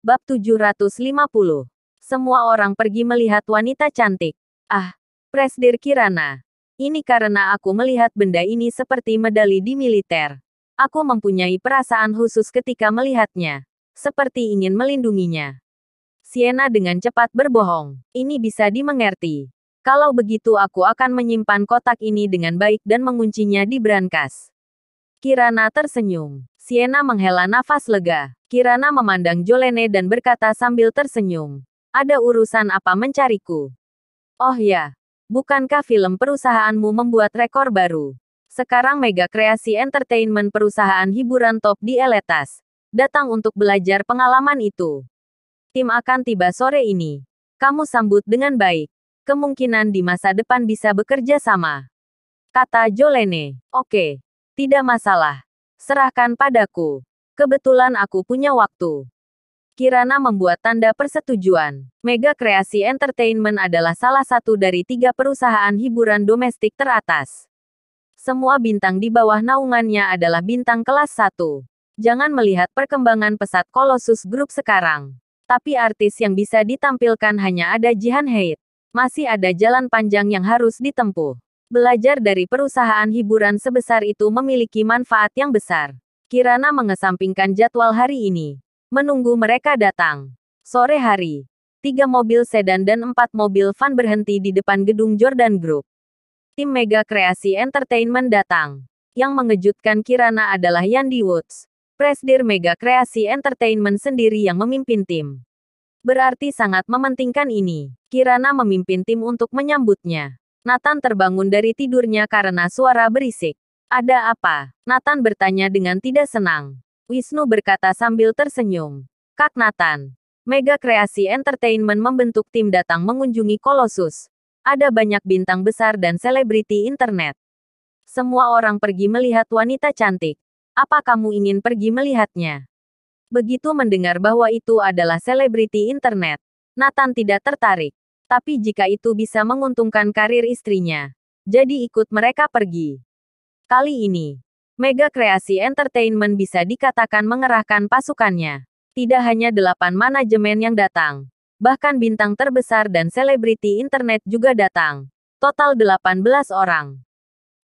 Bab 750. Semua orang pergi melihat wanita cantik. Ah, Presdir Kirana. Ini karena aku melihat benda ini seperti medali di militer. Aku mempunyai perasaan khusus ketika melihatnya. Seperti ingin melindunginya. Sienna dengan cepat berbohong. Ini bisa dimengerti. Kalau begitu aku akan menyimpan kotak ini dengan baik dan menguncinya di brankas. Kirana tersenyum. Sienna menghela nafas lega. Kirana memandang Jolene dan berkata sambil tersenyum. Ada urusan apa mencariku? Oh ya, bukankah film perusahaanmu membuat rekor baru? Sekarang Mega Kreasi Entertainment, perusahaan hiburan top di Eletas, datang untuk belajar pengalaman itu. Tim akan tiba sore ini. Kamu sambut dengan baik. Kemungkinan di masa depan bisa bekerja sama. Kata Jolene. Oke. Tidak masalah. Serahkan padaku. Kebetulan aku punya waktu. Kirana membuat tanda persetujuan. Mega Kreasi Entertainment adalah salah satu dari 3 perusahaan hiburan domestik teratas. Semua bintang di bawah naungannya adalah bintang kelas 1. Jangan melihat perkembangan pesat Colossus Group sekarang. Tapi artis yang bisa ditampilkan hanya ada Jihan Heit. Masih ada jalan panjang yang harus ditempuh. Belajar dari perusahaan hiburan sebesar itu memiliki manfaat yang besar. Kirana mengesampingkan jadwal hari ini. Menunggu mereka datang. Sore hari, 3 mobil sedan dan 4 mobil van berhenti di depan gedung Jordan Group. Tim Mega Kreasi Entertainment datang. Yang mengejutkan Kirana adalah Yandy Woods. Presdir Mega Kreasi Entertainment sendiri yang memimpin tim. Berarti sangat mementingkan ini. Kirana memimpin tim untuk menyambutnya. Nathan terbangun dari tidurnya karena suara berisik. Ada apa? Nathan bertanya dengan tidak senang. Wisnu berkata sambil tersenyum. Kak Nathan. Mega Kreasi Entertainment membentuk tim datang mengunjungi Colossus. Ada banyak bintang besar dan selebriti internet. Semua orang pergi melihat wanita cantik. Apa kamu ingin pergi melihatnya? Begitu mendengar bahwa itu adalah selebriti internet, Nathan tidak tertarik. Tapi jika itu bisa menguntungkan karir istrinya, jadi ikut mereka pergi. Kali ini, Mega Kreasi Entertainment bisa dikatakan mengerahkan pasukannya. Tidak hanya 8 manajemen yang datang. Bahkan bintang terbesar dan selebriti internet juga datang. Total 18 orang.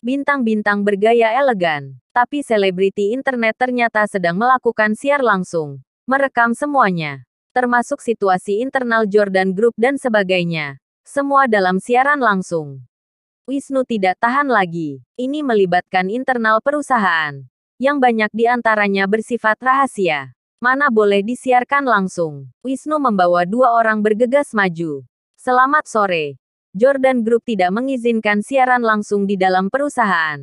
Bintang-bintang bergaya elegan. Tapi selebriti internet ternyata sedang melakukan siar langsung. Merekam semuanya. Termasuk situasi internal Jordan Group dan sebagainya. Semua dalam siaran langsung. Wisnu tidak tahan lagi. Ini melibatkan internal perusahaan. Yang banyak di antaranya bersifat rahasia. Mana boleh disiarkan langsung. Wisnu membawa 2 orang bergegas maju. Selamat sore. Jordan Group tidak mengizinkan siaran langsung di dalam perusahaan.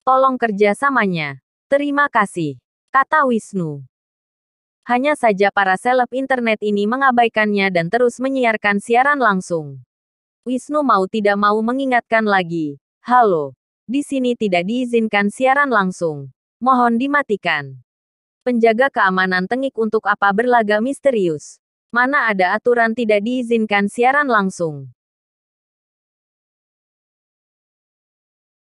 Tolong kerjasamanya. Terima kasih. Kata Wisnu. Hanya saja para seleb internet ini mengabaikannya dan terus menyiarkan siaran langsung. Wisnu mau tidak mau mengingatkan lagi. Halo. Di sini tidak diizinkan siaran langsung. Mohon dimatikan. Penjaga keamanan tengik untuk apa berlagak misterius. Mana ada aturan tidak diizinkan siaran langsung.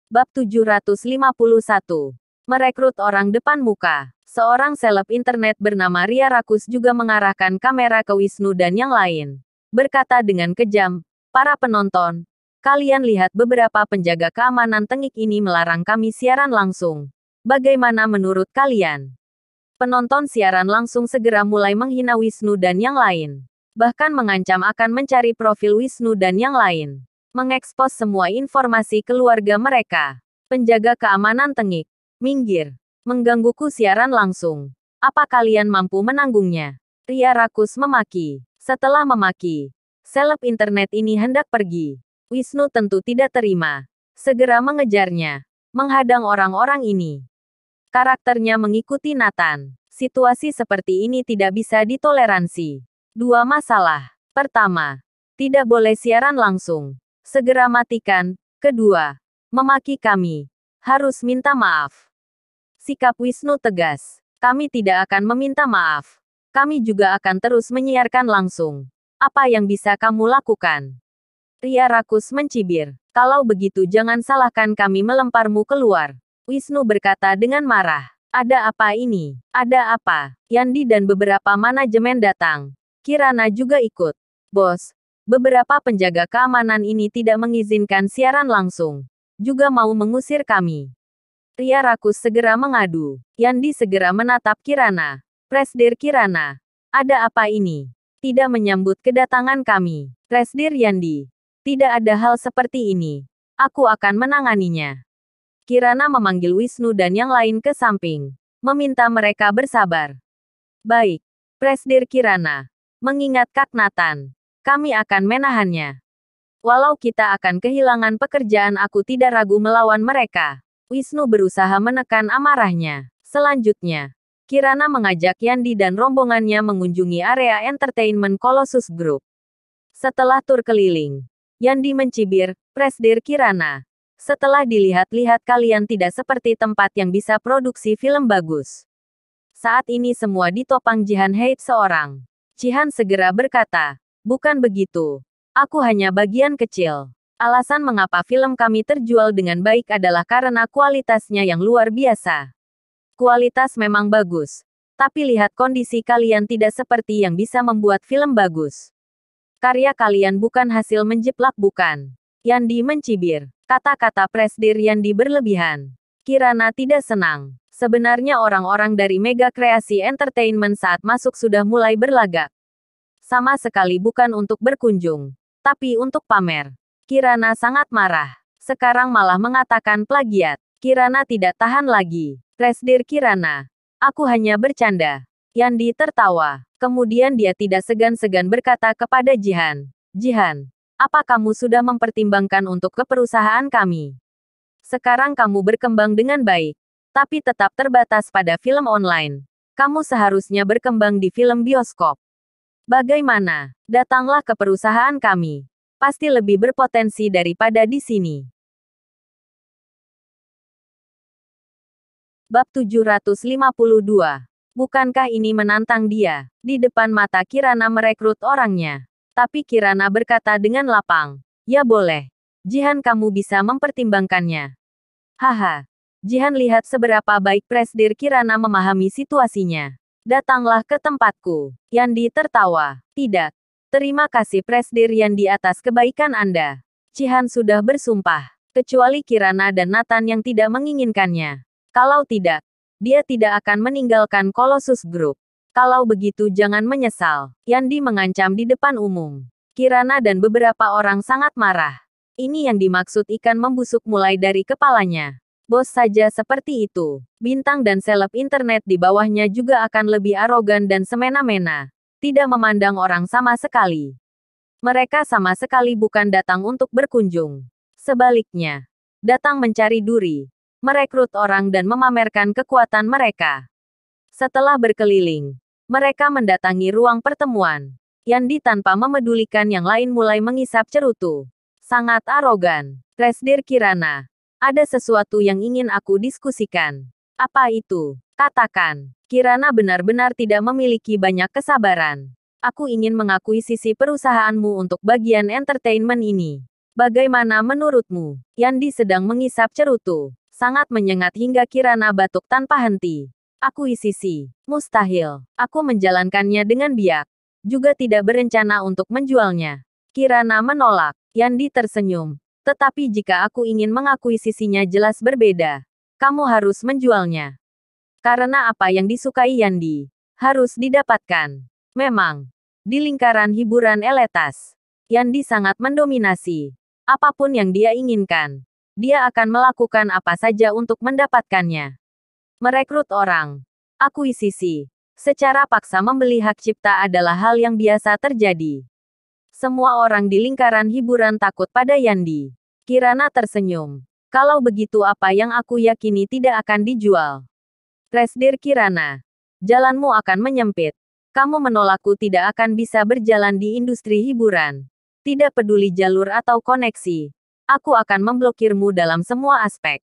Bab 751. Merekrut orang depan muka. Seorang seleb internet bernama Ria Rakus juga mengarahkan kamera ke Wisnu dan yang lain. Berkata dengan kejam, para penonton, kalian lihat beberapa penjaga keamanan tengik ini melarang kami siaran langsung. Bagaimana menurut kalian? Penonton siaran langsung segera mulai menghina Wisnu dan yang lain. Bahkan mengancam akan mencari profil Wisnu dan yang lain. Mengekspos semua informasi keluarga mereka. Penjaga keamanan tengik, minggir. Menggangguku siaran langsung. Apa kalian mampu menanggungnya? Ria Rakus memaki. Setelah memaki, seleb internet ini hendak pergi. Wisnu tentu tidak terima. Segera mengejarnya. Menghadang orang-orang ini. Karakternya mengikuti Nathan. Situasi seperti ini tidak bisa ditoleransi. 2 masalah. Pertama, tidak boleh siaran langsung. Segera matikan. Kedua, memaki kami. Harus minta maaf. Sikap Wisnu tegas. Kami tidak akan meminta maaf. Kami juga akan terus menyiarkan langsung. Apa yang bisa kamu lakukan? Ria Rakus mencibir. Kalau begitu jangan salahkan kami melemparmu keluar. Wisnu berkata dengan marah. Ada apa ini? Ada apa? Yandi dan beberapa manajemen datang. Kirana juga ikut. Bos, beberapa penjaga keamanan ini tidak mengizinkan siaran langsung. Juga mau mengusir kami. Ria Rakus segera mengadu. Yandi segera menatap Kirana. Presdir Kirana. Ada apa ini? Tidak menyambut kedatangan kami. Presdir Yandi. Tidak ada hal seperti ini. Aku akan menanganinya. Kirana memanggil Wisnu dan yang lain ke samping. Meminta mereka bersabar. Baik. Presdir Kirana. Mengingat Kak Nathan. Kami akan menahannya. Walau kita akan kehilangan pekerjaan, aku tidak ragu melawan mereka. Wisnu berusaha menekan amarahnya. Selanjutnya, Kirana mengajak Yandi dan rombongannya mengunjungi area entertainment Colossus Group. Setelah tur keliling, Yandi mencibir, Presdir Kirana. Setelah dilihat-lihat kalian tidak seperti tempat yang bisa produksi film bagus. Saat ini semua ditopang Jihan Heit seorang. Jihan segera berkata, bukan begitu. Aku hanya bagian kecil. Alasan mengapa film kami terjual dengan baik adalah karena kualitasnya yang luar biasa. Kualitas memang bagus. Tapi lihat kondisi kalian tidak seperti yang bisa membuat film bagus. Karya kalian bukan hasil menjiplak, bukan? Yandi mencibir. Kata-kata Presdir Yandi berlebihan. Kirana tidak senang. Sebenarnya orang-orang dari Mega Kreasi Entertainment saat masuk sudah mulai berlagak. Sama sekali bukan untuk berkunjung, tapi untuk pamer. Kirana sangat marah. Sekarang malah mengatakan plagiat. Kirana tidak tahan lagi. Presdir Kirana. Aku hanya bercanda. Yandi tertawa. Kemudian dia tidak segan-segan berkata kepada Jihan. Jihan, apa kamu sudah mempertimbangkan untuk ke perusahaan kami? Sekarang kamu berkembang dengan baik. Tapi tetap terbatas pada film online. Kamu seharusnya berkembang di film bioskop. Bagaimana? Datanglah ke perusahaan kami. Pasti lebih berpotensi daripada di sini. Bab 752. Bukankah ini menantang dia? Di depan mata Kirana merekrut orangnya. Tapi Kirana berkata dengan lapang. Ya boleh. Jihan, kamu bisa mempertimbangkannya. Haha. Jihan lihat seberapa baik Presdir Kirana memahami situasinya. Datanglah ke tempatku. Yandi tertawa. Tidak. Terima kasih Presdir Yandi atas kebaikan Anda. Jihan sudah bersumpah. Kecuali Kirana dan Nathan yang tidak menginginkannya. Kalau tidak, dia tidak akan meninggalkan Colossus Group. Kalau begitu jangan menyesal. Yandi mengancam di depan umum. Kirana dan beberapa orang sangat marah. Ini yang dimaksud ikan membusuk mulai dari kepalanya. Bos saja seperti itu. Bintang dan seleb internet di bawahnya juga akan lebih arogan dan semena-mena. Tidak memandang orang sama sekali. Mereka sama sekali bukan datang untuk berkunjung. Sebaliknya, datang mencari duri, merekrut orang dan memamerkan kekuatan mereka. Setelah berkeliling, mereka mendatangi ruang pertemuan. Yandi tanpa memedulikan yang lain mulai mengisap cerutu. Sangat arogan. Presdir Kirana. Ada sesuatu yang ingin aku diskusikan. Apa itu? Katakan. Kirana benar-benar tidak memiliki banyak kesabaran. Aku ingin mengakui sisi perusahaanmu untuk bagian entertainment ini. Bagaimana menurutmu? Yandi sedang mengisap cerutu. Sangat menyengat hingga Kirana batuk tanpa henti. Akuisisi. Mustahil. Aku menjalankannya dengan biak. Juga tidak berencana untuk menjualnya. Kirana menolak. Yandi tersenyum. Tetapi jika aku ingin mengakuisisinya jelas berbeda. Kamu harus menjualnya. Karena apa yang disukai Yandi harus didapatkan. Memang, di lingkaran hiburan eletas, Yandi sangat mendominasi. Apapun yang dia inginkan, dia akan melakukan apa saja untuk mendapatkannya. Merekrut orang, akuisisi, secara paksa membeli hak cipta adalah hal yang biasa terjadi. Semua orang di lingkaran hiburan takut pada Yandi. Kirana tersenyum. Kalau begitu apa yang aku yakini tidak akan dijual. Presdir Kirana. Jalanmu akan menyempit. Kamu menolakku tidak akan bisa berjalan di industri hiburan. Tidak peduli jalur atau koneksi. Aku akan memblokirmu dalam semua aspek.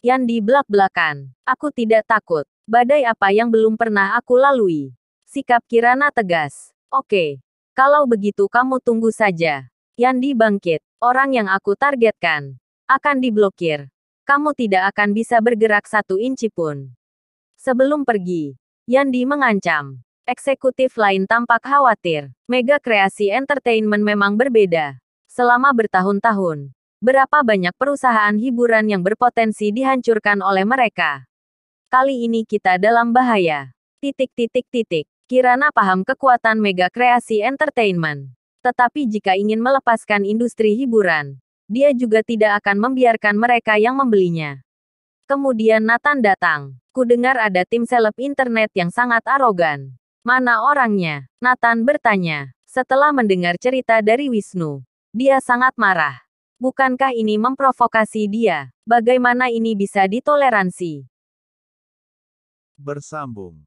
Yandi belak-belakan. Aku tidak takut. Badai apa yang belum pernah aku lalui. Sikap Kirana tegas. Oke. Kalau begitu kamu tunggu saja. Yandi bangkit. Orang yang aku targetkan akan diblokir. Kamu tidak akan bisa bergerak 1 inci pun. Sebelum pergi, Yandi mengancam. Eksekutif lain tampak khawatir. Mega Kreasi Entertainment memang berbeda. Selama bertahun-tahun, berapa banyak perusahaan hiburan yang berpotensi dihancurkan oleh mereka. Kali ini kita dalam bahaya. Kirana paham kekuatan Mega Kreasi Entertainment. Tetapi jika ingin melepaskan industri hiburan, dia juga tidak akan membiarkan mereka yang membelinya. Kemudian Nathan datang. Kudengar ada tim seleb internet yang sangat arogan. Mana orangnya? Nathan bertanya. Setelah mendengar cerita dari Wisnu, dia sangat marah. Bukankah ini memprovokasi dia? Bagaimana ini bisa ditoleransi? Bersambung.